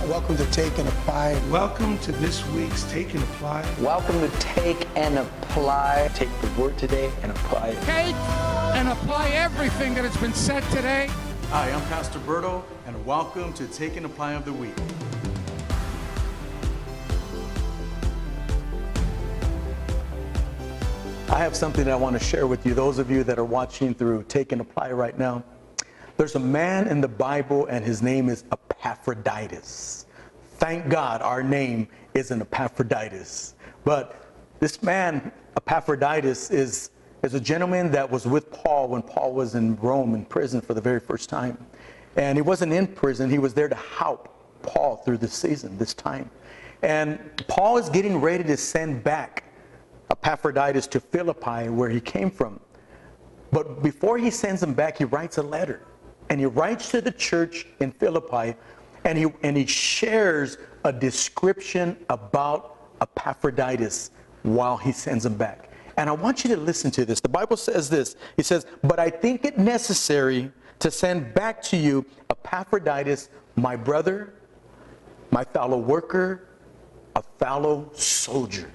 Welcome to Take and Apply. Welcome to this week's Take and Apply. Welcome to Take and Apply. Take the word today and apply it. Take and apply everything that has been said today. Hi, I'm Pastor Berto, and welcome to Take and Apply of the Week. I have something that I want to share with you, those of you that are watching through Take and Apply right now. There's a man in the Bible, and his name is Epaphroditus. Thank God our name isn't Epaphroditus. But this man, Epaphroditus, is a gentleman that was with Paul when Paul was in Rome in prison for the very first time. And he wasn't in prison, he was there to help Paul through this season, this time. And Paul is getting ready to send back Epaphroditus to Philippi, where he came from. But before he sends him back, he writes a letter. And he writes to the church in Philippi, and he shares a description about Epaphroditus while he sends him back. And I want you to listen to this. The Bible says this. He says, "But I think it necessary to send back to you Epaphroditus, my brother, my fellow worker, a fellow soldier."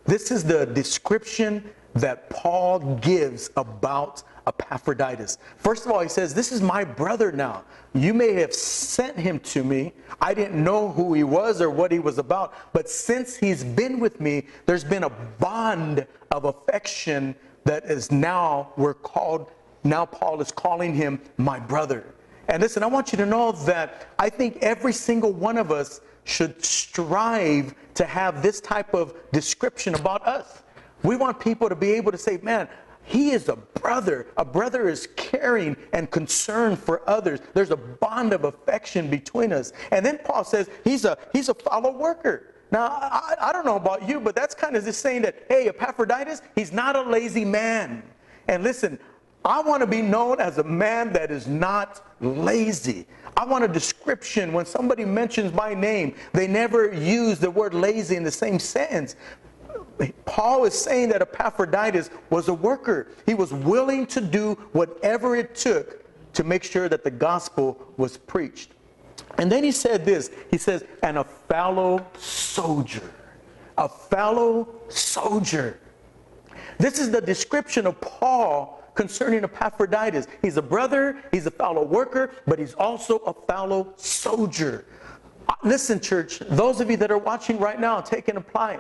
This is the description that Paul gives about Epaphroditus. First of all, he says, "This is my brother now. You may have sent him to me. I didn't know who he was or what he was about. But since he's been with me, there's been a bond of affection that is now Paul is calling him my brother." And listen, I want you to know that I think every single one of us should strive to have this type of description about us. We want people to be able to say, man, he is a brother. A brother is caring and concerned for others. There's a bond of affection between us. And then Paul says he's a fellow worker. Now, I don't know about you, but that's kind of just saying that, hey, Epaphroditus, he's not a lazy man. And listen, I want to be known as a man that is not lazy. I want a description. When somebody mentions my name, they never use the word lazy in the same sentence. Paul is saying that Epaphroditus was a worker. He was willing to do whatever it took to make sure that the gospel was preached. And then he said this. He says, "And a fellow soldier." A fellow soldier. This is the description of Paul concerning Epaphroditus. He's a brother, he's a fellow worker, but he's also a fellow soldier. Listen, church, those of you that are watching right now, Take and Apply.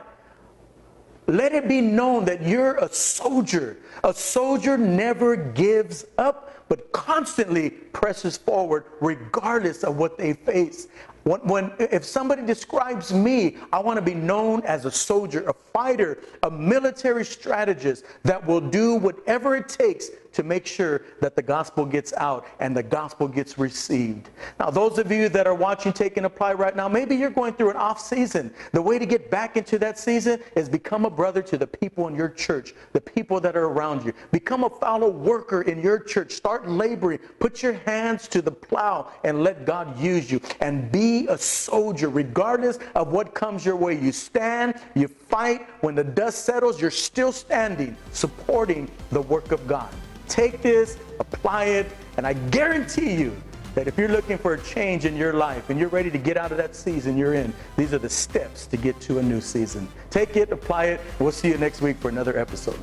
Let it be known that you're a soldier. A soldier never gives up, but constantly presses forward regardless of what they face. If somebody describes me, I want to be known as a soldier, a fighter, a military strategist that will do whatever it takes to make sure that the gospel gets out and the gospel gets received. Now, those of you that are watching Take and Apply right now, maybe you're going through an off season. The way to get back into that season is become a brother to the people in your church, the people that are around you. Become a fellow worker in your church. Start laboring. Put your hands to the plow and let God use you. And be a soldier regardless of what comes your way. You stand, you fight. When the dust settles, you're still standing, supporting the work of God. Take this, apply it, and I guarantee you that if you're looking for a change in your life and you're ready to get out of that season you're in, these are the steps to get to a new season. Take it, apply it, and we'll see you next week for another episode.